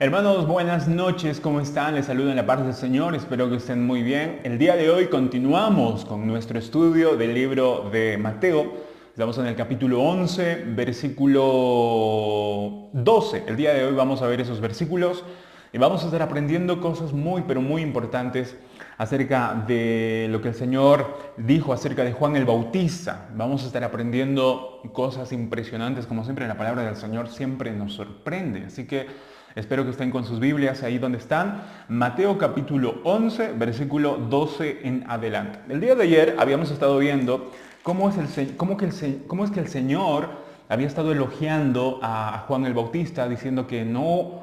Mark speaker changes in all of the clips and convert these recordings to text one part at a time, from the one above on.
Speaker 1: Hermanos, buenas noches, ¿cómo están? Les saludo en la paz del Señor, espero que estén muy bien. El día de hoy continuamos con nuestro estudio del libro de Mateo. Estamos en el capítulo 11, versículo 12. El día de hoy vamos a ver esos versículos y vamos a estar aprendiendo cosas muy, pero muy importantes acerca de lo que el Señor dijo acerca de Juan el Bautista. Vamos a estar aprendiendo cosas impresionantes, como siempre la palabra del Señor siempre nos sorprende. Así que espero que estén con sus Biblias ahí donde están. Mateo capítulo 11, versículo 12 en adelante. El día de ayer habíamos estado viendo cómo es que el Señor había estado elogiando a Juan el Bautista, diciendo que no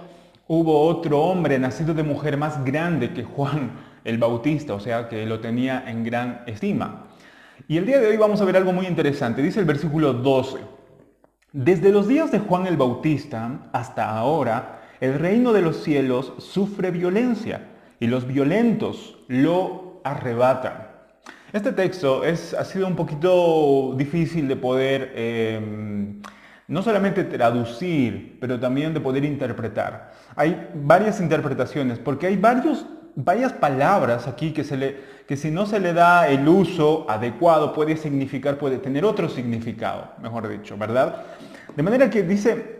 Speaker 1: hubo otro hombre nacido de mujer más grande que Juan el Bautista, o sea que lo tenía en gran estima. Y el día de hoy vamos a ver algo muy interesante. Dice el versículo 12. Desde los días de Juan el Bautista hasta ahora, el reino de los cielos sufre violencia y los violentos lo arrebatan. Este texto ha sido un poquito difícil de poder no solamente traducir, pero también de poder interpretar. Hay varias interpretaciones, porque hay varias palabras aquí que si no se le da el uso adecuado puede tener otro significado, mejor dicho, ¿verdad? De manera que dice,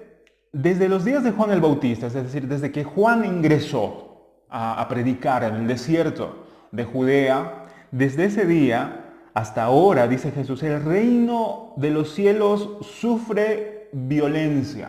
Speaker 1: desde los días de Juan el Bautista, es decir, desde que Juan ingresó a predicar en el desierto de Judea, desde ese día hasta ahora, dice Jesús, el reino de los cielos sufre violencia.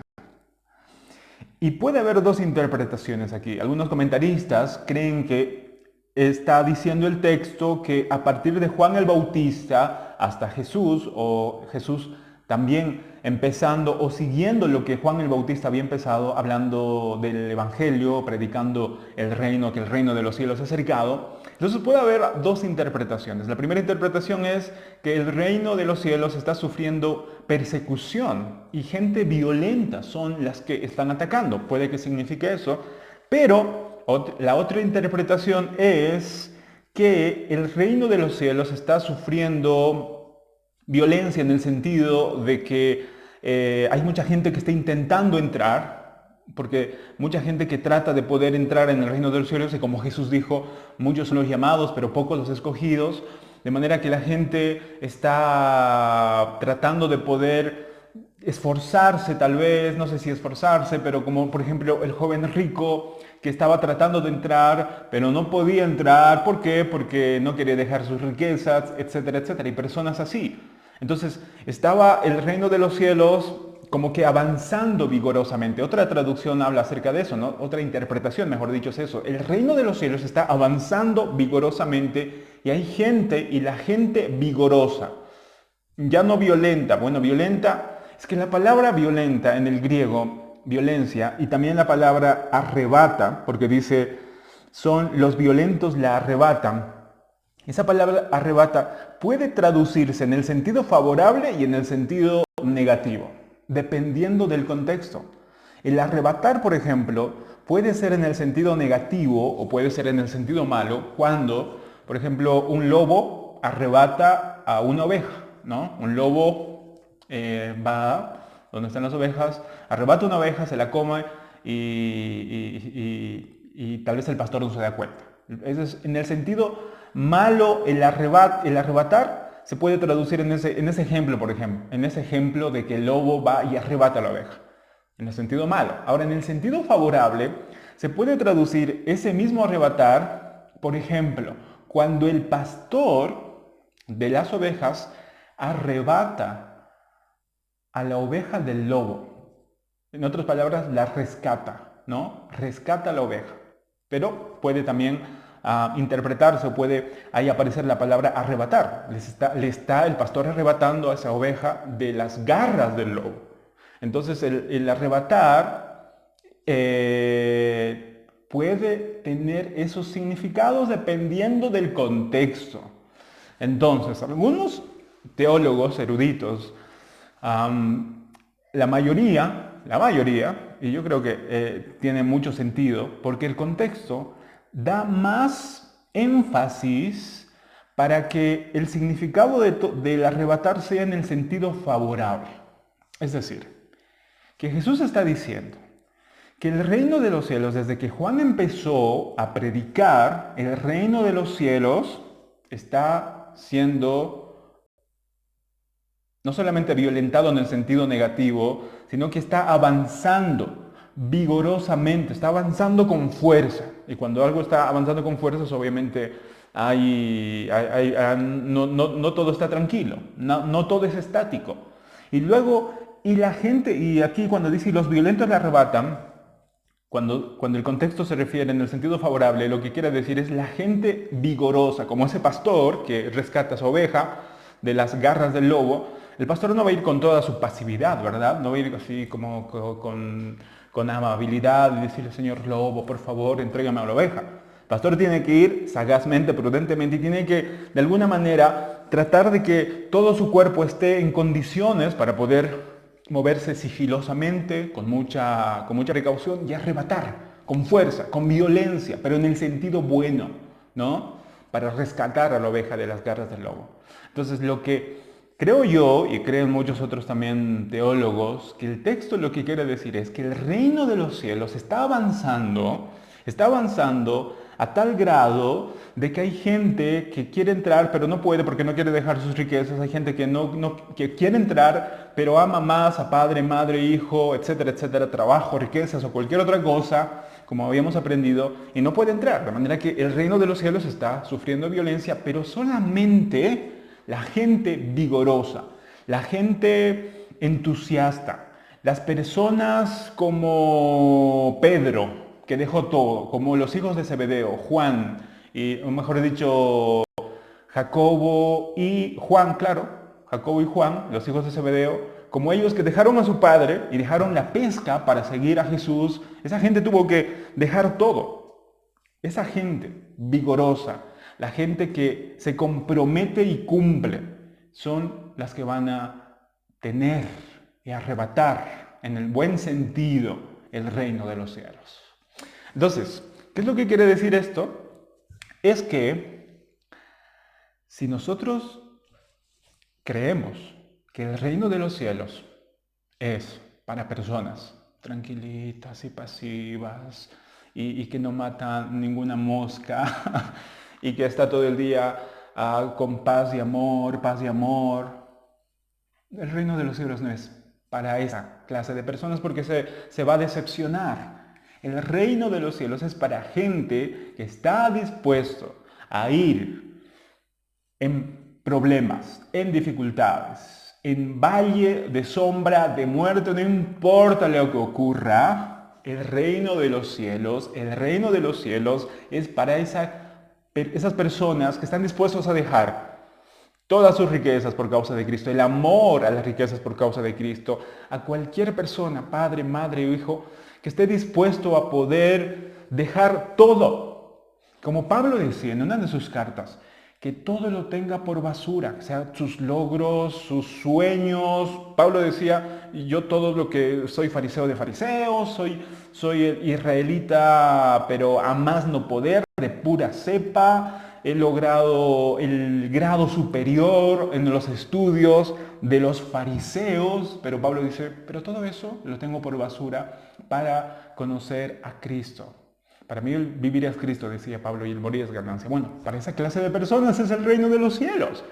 Speaker 1: Y puede haber dos interpretaciones aquí. Algunos comentaristas creen que está diciendo el texto que a partir de Juan el Bautista hasta Jesús, o Jesús también empezando o siguiendo lo que Juan el Bautista había empezado, hablando del Evangelio, predicando el reino, que el reino de los cielos es cercado. Entonces puede haber dos interpretaciones. La primera interpretación es que el reino de los cielos está sufriendo persecución y gente violenta son las que están atacando. Puede que signifique eso, pero la otra interpretación es que el reino de los cielos está sufriendo violencia en el sentido de que hay mucha gente que está intentando entrar, porque mucha gente que trata de poder entrar en el reino de los cielos, y como Jesús dijo, muchos son los llamados, pero pocos los escogidos, de manera que la gente está tratando de poder esforzarse tal vez, no sé si esforzarse, pero como por ejemplo el joven rico que estaba tratando de entrar, pero no podía entrar. ¿Por qué? Porque no quería dejar sus riquezas, etcétera, etcétera. Y personas así. Entonces estaba el reino de los cielos como que avanzando vigorosamente. Otra traducción habla acerca de eso, ¿no? Otra interpretación, mejor dicho, es eso. El reino de los cielos está avanzando vigorosamente y hay gente, y la gente vigorosa, ya no violenta. Bueno, violenta, es que la palabra violenta en el griego, violencia, y también la palabra arrebata, porque dice, son los violentos la arrebatan. Esa palabra arrebata puede traducirse en el sentido favorable y en el sentido negativo, dependiendo del contexto. El arrebatar, por ejemplo, puede ser en el sentido negativo o puede ser en el sentido malo cuando, por ejemplo, un lobo arrebata a una oveja, ¿no? Un lobo va donde están las ovejas, arrebata una oveja, se la come y tal vez el pastor no se da cuenta. En el sentido malo, el arrebatar se puede traducir en ese ejemplo, por ejemplo, en ese ejemplo de que el lobo va y arrebata a la oveja, en el sentido malo. Ahora, en el sentido favorable, se puede traducir ese mismo arrebatar, por ejemplo, cuando el pastor de las ovejas arrebata a la oveja del lobo. En otras palabras, la rescata, ¿no? Rescata a la oveja. Pero puede también interpretarse o puede ahí aparecer la palabra arrebatar. Le está el pastor arrebatando a esa oveja de las garras del lobo. Entonces el arrebatar puede tener esos significados dependiendo del contexto. Entonces, algunos teólogos eruditos, la mayoría, y yo creo que tiene mucho sentido, porque el contexto da más énfasis para que el significado del arrebatar sea en el sentido favorable. Es decir, que Jesús está diciendo que el reino de los cielos, desde que Juan empezó a predicar, el reino de los cielos está siendo no solamente violentado en el sentido negativo, sino que está avanzando vigorosamente, está avanzando con fuerza. Y cuando algo está avanzando con fuerzas, obviamente no todo está tranquilo, no todo es estático. Y luego, y la gente, y aquí cuando dice, y los violentos la arrebatan, cuando el contexto se refiere en el sentido favorable, lo que quiere decir es la gente vigorosa, como ese pastor que rescata a su oveja de las garras del lobo. El pastor no va a ir con toda su pasividad, ¿verdad? No va a ir así como con amabilidad y decirle, señor lobo, por favor, entrégame a la oveja. El pastor tiene que ir sagazmente, prudentemente, y tiene que, de alguna manera, tratar de que todo su cuerpo esté en condiciones para poder moverse sigilosamente, con mucha precaución y arrebatar, con fuerza, con violencia, pero en el sentido bueno, ¿no? Para rescatar a la oveja de las garras del lobo. Entonces, lo que creo yo, y creen muchos otros también teólogos, que el texto lo que quiere decir es que el reino de los cielos está avanzando a tal grado de que hay gente que quiere entrar pero no puede porque no quiere dejar sus riquezas, hay gente que quiere entrar pero ama más a padre, madre, hijo, etcétera, etcétera, trabajo, riquezas o cualquier otra cosa, como habíamos aprendido, y no puede entrar. De manera que el reino de los cielos está sufriendo violencia, pero solamente la gente vigorosa, la gente entusiasta, las personas como Pedro, que dejó todo, como los hijos de Zebedeo, Juan, o mejor dicho, Jacobo y Juan, claro, Jacobo y Juan, los hijos de Zebedeo, como ellos que dejaron a su padre y dejaron la pesca para seguir a Jesús, esa gente tuvo que dejar todo. Esa gente vigorosa, la gente que se compromete y cumple, son las que van a tener y arrebatar, en el buen sentido, el reino de los cielos. Entonces, ¿qué es lo que quiere decir esto? Es que si nosotros creemos que el reino de los cielos es para personas tranquilitas y pasivas y que no matan ninguna mosca y que está todo el día con paz y amor, el reino de los cielos no es para esa clase de personas porque se va a decepcionar. El reino de los cielos es para gente que está dispuesto a ir en problemas, en dificultades, en valle de sombra, de muerte, no importa lo que ocurra, el reino de los cielos es para esas personas que están dispuestos a dejar todas sus riquezas por causa de Cristo, el amor a las riquezas por causa de Cristo, a cualquier persona, padre, madre o hijo, que esté dispuesto a poder dejar todo. Como Pablo decía en una de sus cartas, que todo lo tenga por basura, o sea, sus logros, sus sueños. Pablo decía, yo todo lo que soy fariseo de fariseos, soy israelita, pero a más no poder, de pura cepa, he logrado el grado superior en los estudios de los fariseos, pero Pablo dice, pero todo eso lo tengo por basura para conocer a Cristo. Para mí el vivir es Cristo, decía Pablo, y el morir es ganancia. Bueno, para esa clase de personas es el reino de los cielos.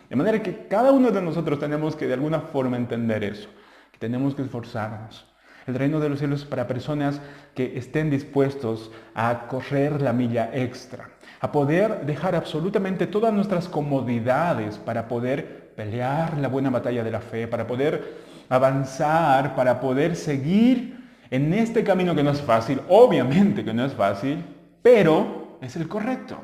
Speaker 1: De manera que cada uno de nosotros tenemos que de alguna forma entender eso, que tenemos que esforzarnos. El reino de los cielos es para personas que estén dispuestos a correr la milla extra, a poder dejar absolutamente todas nuestras comodidades para poder pelear la buena batalla de la fe, para poder avanzar, para poder seguir en este camino que no es fácil, obviamente que no es fácil, pero es el correcto.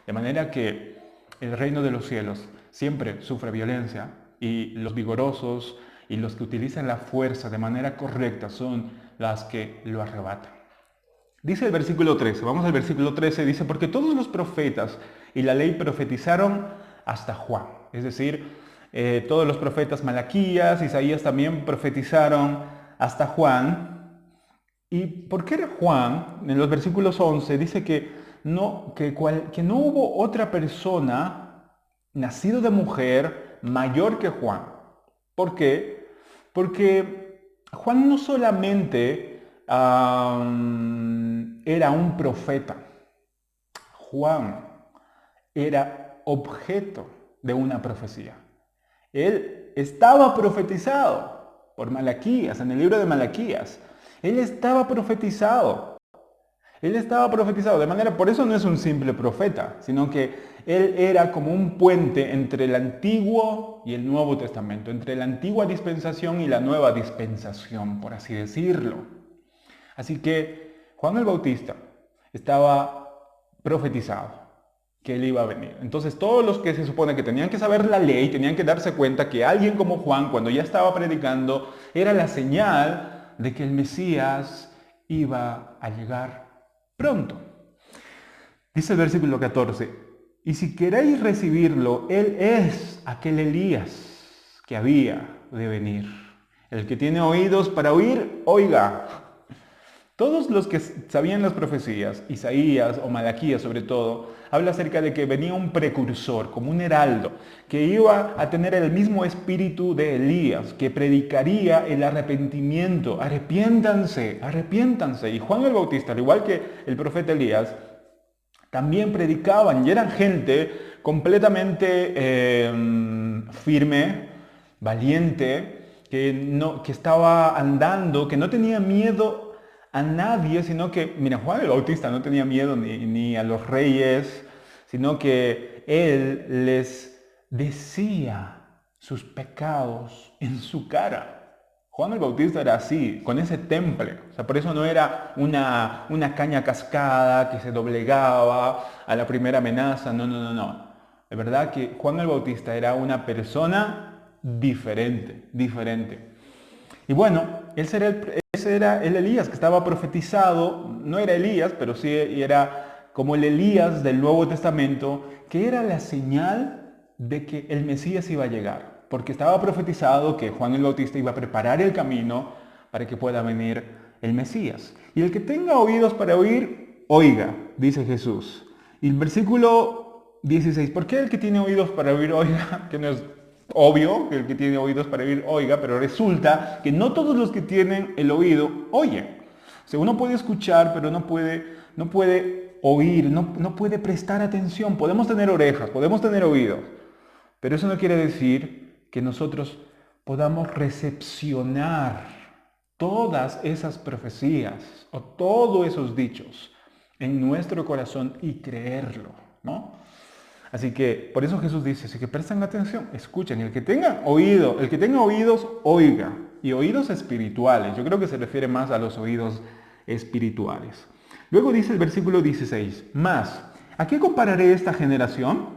Speaker 1: De manera que el reino de los cielos siempre sufre violencia y los vigorosos y los que utilizan la fuerza de manera correcta son las que lo arrebatan. Dice el versículo 13, vamos al versículo 13, dice, porque todos los profetas y la ley profetizaron hasta Juan. Es decir, todos los profetas Malaquías, Isaías también profetizaron hasta Juan. ¿Y por qué Juan, en los versículos 11, dice que no hubo otra persona nacido de mujer mayor que Juan? ¿Por qué? Porque Juan no solamente era un profeta. Juan era objeto de una profecía. Él estaba profetizado por Malaquías, en el libro de Malaquías. Él estaba profetizado. Él estaba profetizado, de manera, por eso no es un simple profeta, sino que él era como un puente entre el Antiguo y el Nuevo Testamento, entre la antigua dispensación y la nueva dispensación, por así decirlo. Así que Juan el Bautista estaba profetizado que él iba a venir. Entonces todos los que se supone que tenían que saber la ley, tenían que darse cuenta que alguien como Juan, cuando ya estaba predicando, era la señal de que el Mesías iba a llegar pronto. Dice el versículo 14, y si queréis recibirlo, él es aquel Elías que había de venir. El que tiene oídos para oír, oiga. Todos los que sabían las profecías, Isaías o Malaquías sobre todo, habla acerca de que venía un precursor, como un heraldo, que iba a tener el mismo espíritu de Elías, que predicaría el arrepentimiento. Arrepiéntanse, arrepiéntanse. Y Juan el Bautista, al igual que el profeta Elías, también predicaban y eran gente completamente firme, valiente, que estaba andando, que no tenía miedo a nadie, sino que, mira, Juan el Bautista no tenía miedo ni a los reyes, sino que él les decía sus pecados en su cara. Juan el Bautista era así, con ese temple. O sea, por eso no era una caña cascada que se doblegaba a la primera amenaza. No, no, no, no. De verdad que Juan el Bautista era una persona diferente, diferente. Y bueno, ese era el Elías que estaba profetizado. No era Elías, pero sí era como el Elías del Nuevo Testamento, que era la señal de que el Mesías iba a llegar. Porque estaba profetizado que Juan el Bautista iba a preparar el camino para que pueda venir el Mesías. Y el que tenga oídos para oír, oiga, dice Jesús. Y el versículo 16, ¿por qué el que tiene oídos para oír, oiga? Que no es obvio que el que tiene oídos para oír, oiga, pero resulta que no todos los que tienen el oído oyen. O sea, uno puede escuchar, pero no puede oír, no puede prestar atención. Podemos tener orejas, podemos tener oídos, pero eso no quiere decir que nosotros podamos recepcionar todas esas profecías o todos esos dichos en nuestro corazón y creerlo, ¿no? Así que por eso Jesús dice, si que prestan atención, escuchen, y el que tenga oídos, oiga, y oídos espirituales. Yo creo que se refiere más a los oídos espirituales. Luego dice el versículo 16, más, ¿a qué compararé esta generación?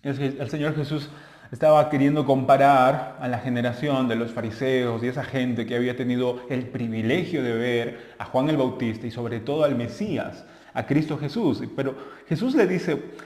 Speaker 1: El Señor Jesús estaba queriendo comparar a la generación de los fariseos y esa gente que había tenido el privilegio de ver a Juan el Bautista y sobre todo al Mesías, a Cristo Jesús. Pero Jesús le dice,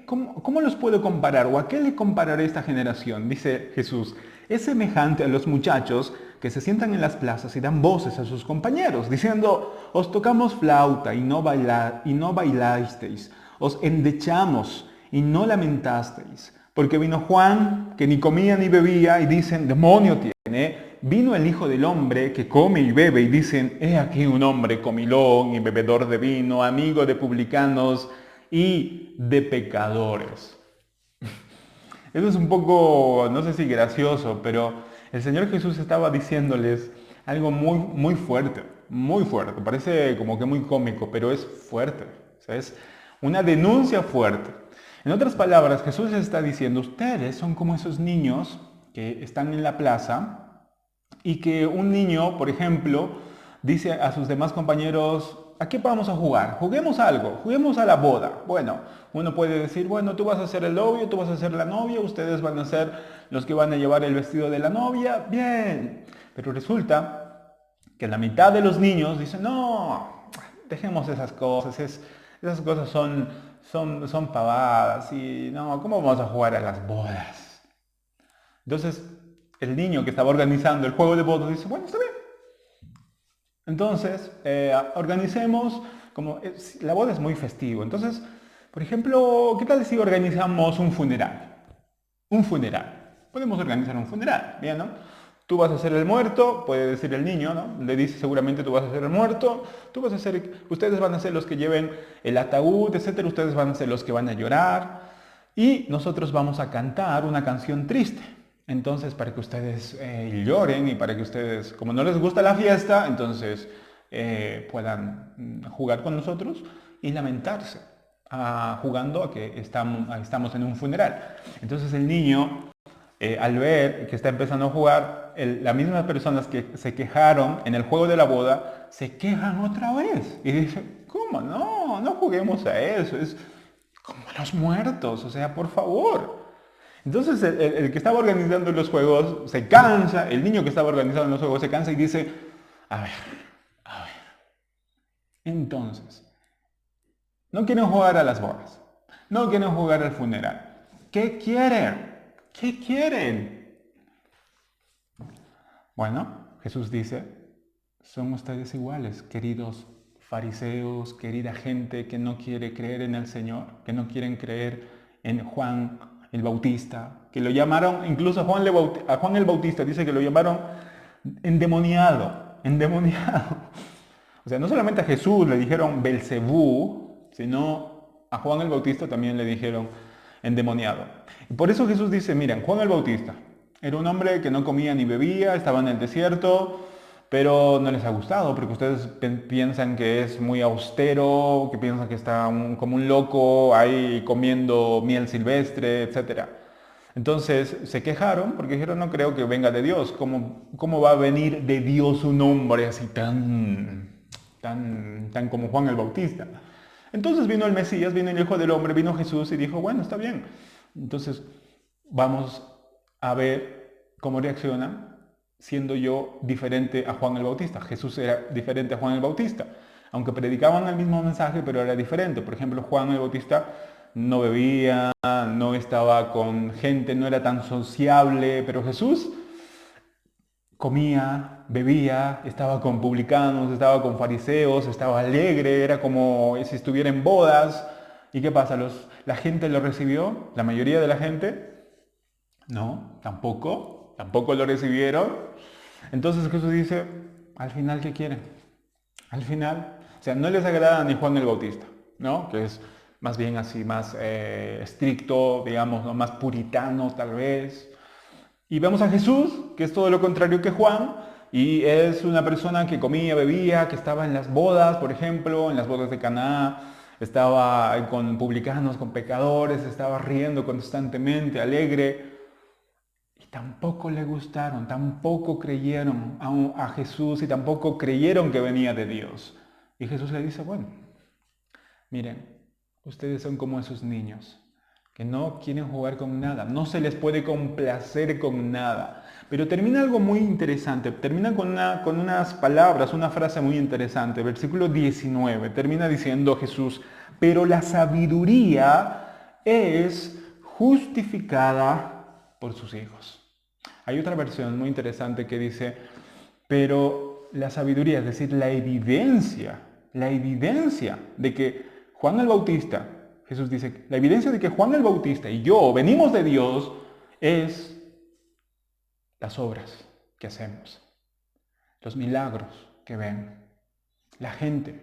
Speaker 1: ¿cómo los puedo comparar? ¿O a qué le compararé esta generación? Dice Jesús, es semejante a los muchachos que se sientan en las plazas y dan voces a sus compañeros, diciendo, os tocamos flauta y no bailasteis, os endechamos y no lamentasteis. Porque vino Juan, que ni comía ni bebía, y dicen, demonio tiene. Vino el Hijo del Hombre, que come y bebe, y dicen, he aquí un hombre comilón y bebedor de vino, amigo de publicanos y de pecadores. Eso es un poco, no sé si gracioso, pero el Señor Jesús estaba diciéndoles algo muy, muy fuerte, muy fuerte. Parece como que muy cómico, pero es fuerte. O sea, es una denuncia fuerte. En otras palabras, Jesús les está diciendo, ustedes son como esos niños que están en la plaza y que un niño, por ejemplo, dice a sus demás compañeros, ¿a qué vamos a jugar? Juguemos algo, juguemos a la boda. Bueno, uno puede decir, bueno, tú vas a ser el novio, tú vas a ser la novia, ustedes van a ser los que van a llevar el vestido de la novia, bien. Pero resulta que la mitad de los niños dicen, no, dejemos esas cosas, esas cosas son pavadas y no, ¿cómo vamos a jugar a las bodas? Entonces, el niño que estaba organizando el juego de bodas dice, bueno, está bien. Entonces, organicemos, la boda es muy festivo. Entonces, por ejemplo, ¿qué tal si organizamos un funeral? Un funeral. Podemos organizar un funeral, ¿bien, no? Tú vas a ser el muerto, puede decir el niño, ¿no? Le dice seguramente tú vas a ser el muerto, ustedes van a ser los que lleven el ataúd, etcétera, ustedes van a ser los que van a llorar y nosotros vamos a cantar una canción triste. Entonces, para que ustedes lloren y para que ustedes, como no les gusta la fiesta, entonces puedan jugar con nosotros y lamentarse, jugando a que estamos en un funeral. Entonces el niño, al ver que está empezando a jugar, las mismas personas que se quejaron en el juego de la boda, se quejan otra vez. Y dicen, ¿cómo? No, no juguemos a eso, es como los muertos, o sea, por favor. Entonces el que estaba organizando los juegos se cansa, el niño que estaba organizando los juegos se cansa y dice, a ver, entonces, no quieren jugar a las bodas, no quieren jugar al funeral. ¿Qué quieren? ¿Qué quieren? Bueno, Jesús dice, son ustedes iguales, queridos fariseos, querida gente que no quiere creer en el Señor, que no quieren creer en Juan el Bautista, que lo llamaron, incluso a Juan el Bautista dice que lo llamaron endemoniado, endemoniado. O sea, no solamente a Jesús le dijeron Belcebú, sino a Juan el Bautista también le dijeron endemoniado. Y por eso Jesús dice, miren, Juan el Bautista era un hombre que no comía ni bebía, estaba en el desierto, pero no les ha gustado porque ustedes piensan que es muy austero, que piensan que está como un loco ahí comiendo miel silvestre, etc. Entonces se quejaron porque dijeron, no creo que venga de Dios. ¿Cómo va a venir de Dios un hombre así tan como Juan el Bautista? Entonces vino el Mesías, vino el Hijo del Hombre, vino Jesús y dijo, bueno, está bien. Entonces vamos a ver cómo reacciona siendo yo diferente a Juan el Bautista. Jesús era diferente a Juan el Bautista. Aunque predicaban el mismo mensaje, pero era diferente. Por ejemplo, Juan el Bautista no bebía, no estaba con gente, no era tan sociable, pero Jesús comía, bebía, estaba con publicanos, estaba con fariseos, estaba alegre, era como si estuviera en bodas. ¿Y qué pasa? ¿La gente lo recibió? ¿La mayoría de la gente? No, tampoco lo recibieron. Entonces Jesús dice, al final, ¿qué quieren? Al final, o sea, no les agrada ni Juan el Bautista, ¿no? Que es más bien así, más estricto, digamos, ¿no? Más puritano tal vez. Y vemos a Jesús, que es todo lo contrario que Juan, y es una persona que comía, bebía, que estaba en las bodas, por ejemplo, en las bodas de Caná, estaba con publicanos, con pecadores, estaba riendo constantemente, alegre. Y tampoco le gustaron, tampoco creyeron a Jesús y tampoco creyeron que venía de Dios. Y Jesús le dice, bueno, miren, ustedes son como esos niños que no quieren jugar con nada, no se les puede complacer con nada. Pero termina algo muy interesante, termina con unas palabras, una frase muy interesante. Versículo 19, termina diciendo Jesús, pero la sabiduría es justificada por sus hijos. Hay otra versión muy interesante que dice, pero la sabiduría, es decir, la evidencia de que Juan el Bautista, Jesús dice, la evidencia de que Juan el Bautista y yo venimos de Dios es las obras que hacemos, los milagros que ven, la gente,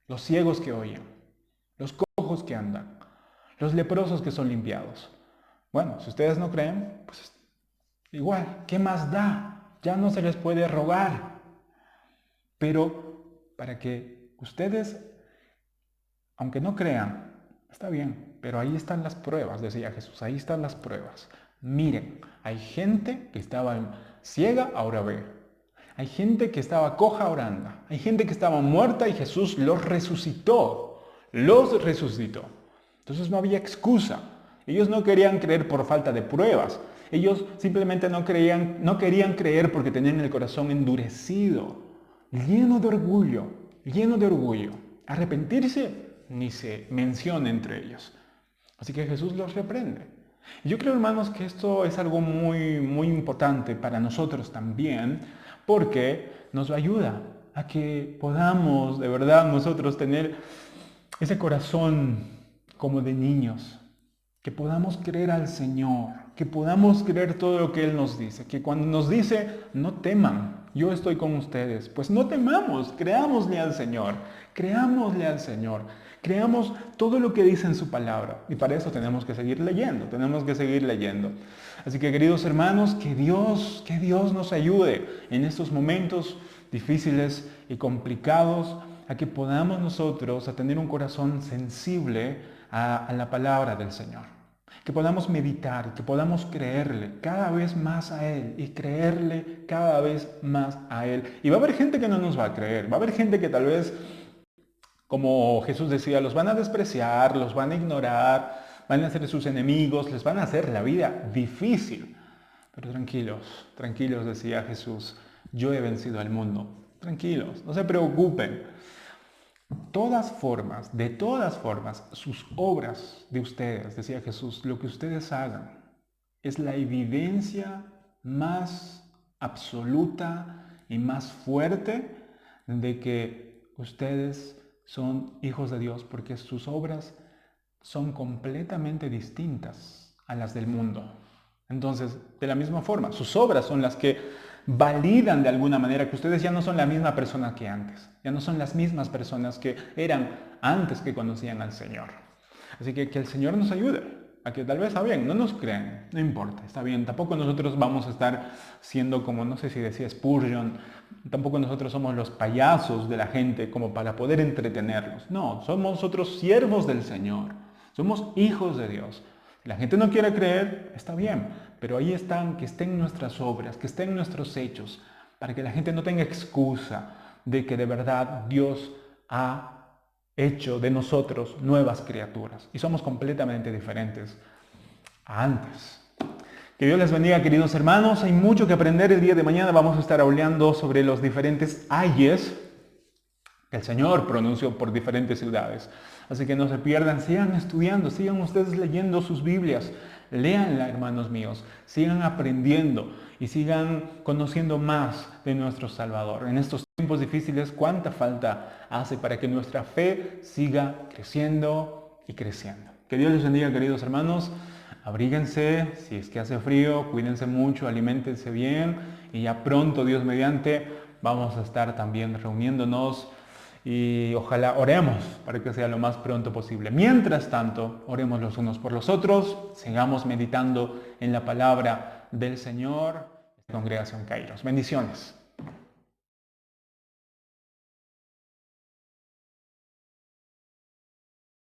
Speaker 1: los ciegos que oyen, los cojos que andan, los leprosos que son limpiados. Bueno, si ustedes no creen, pues igual, ¿qué más da? Ya no se les puede rogar. Pero para que ustedes, aunque no crean, está bien, pero ahí están las pruebas, decía Jesús, ahí están las pruebas. Miren, hay gente que estaba ciega, ahora ve. Hay gente que estaba coja, ahora anda. Hay gente que estaba muerta y Jesús los resucitó. Los resucitó. Entonces no había excusa. Ellos no querían creer por falta de pruebas. Ellos simplemente no querían creer porque tenían el corazón endurecido, lleno de orgullo. Arrepentirse ni se menciona entre ellos. Así que Jesús los reprende. Y yo creo, hermanos, que esto es algo muy, muy importante para nosotros también, porque nos ayuda a que podamos de verdad nosotros tener ese corazón como de niños, que podamos creer al Señor, que podamos creer todo lo que Él nos dice, que cuando nos dice, no teman, yo estoy con ustedes, pues no temamos, creámosle al Señor, creámosle al Señor, creamos todo lo que dice en su palabra. Y para eso tenemos que seguir leyendo, tenemos que seguir leyendo. Así que queridos hermanos, que Dios nos ayude en estos momentos difíciles y complicados, a que podamos nosotros a tener un corazón sensible a la palabra del Señor. Que podamos meditar, que podamos creerle cada vez más a Él y creerle cada vez más a Él. Y va a haber gente que no nos va a creer, va a haber gente que tal vez, como Jesús decía, los van a despreciar, los van a ignorar, van a ser sus enemigos, les van a hacer la vida difícil. Pero tranquilos, tranquilos, decía Jesús, yo he vencido al mundo. Tranquilos, no se preocupen. De todas formas, sus obras de ustedes, decía Jesús, lo que ustedes hagan, es la evidencia más absoluta y más fuerte de que ustedes son hijos de Dios, porque sus obras son completamente distintas a las del mundo. Entonces, de la misma forma, sus obras son las que validan de alguna manera que ustedes ya no son la misma persona que antes, ya no son las mismas personas que eran antes que conocían al Señor. Así que el Señor nos ayude a que tal vez, está bien, no nos crean, no importa, está bien, tampoco nosotros vamos a estar siendo como, no sé si decía Spurgeon, tampoco nosotros somos los payasos de la gente como para poder entretenerlos. No, somos nosotros siervos del Señor, somos hijos de Dios. Si la gente no quiere creer, está bien, pero ahí están, que estén nuestras obras, que estén nuestros hechos, para que la gente no tenga excusa de que de verdad Dios ha hecho de nosotros nuevas criaturas y somos completamente diferentes a antes. Que Dios les bendiga, queridos hermanos. Hay mucho que aprender. El día de mañana vamos a estar hablando sobre los diferentes ayes que el Señor pronunció por diferentes ciudades. Así que no se pierdan, sigan estudiando, sigan ustedes leyendo sus Biblias, léanla, hermanos míos, sigan aprendiendo y sigan conociendo más de nuestro Salvador. En estos tiempos difíciles, ¿cuánta falta hace para que nuestra fe siga creciendo y creciendo? Que Dios les bendiga, queridos hermanos. Abríguense, si es que hace frío, cuídense mucho, aliméntense bien y ya pronto, Dios mediante, vamos a estar también reuniéndonos y ojalá oremos para que sea lo más pronto posible. Mientras tanto, oremos los unos por los otros, sigamos meditando en la palabra del Señor. Congregación Kairos. Bendiciones.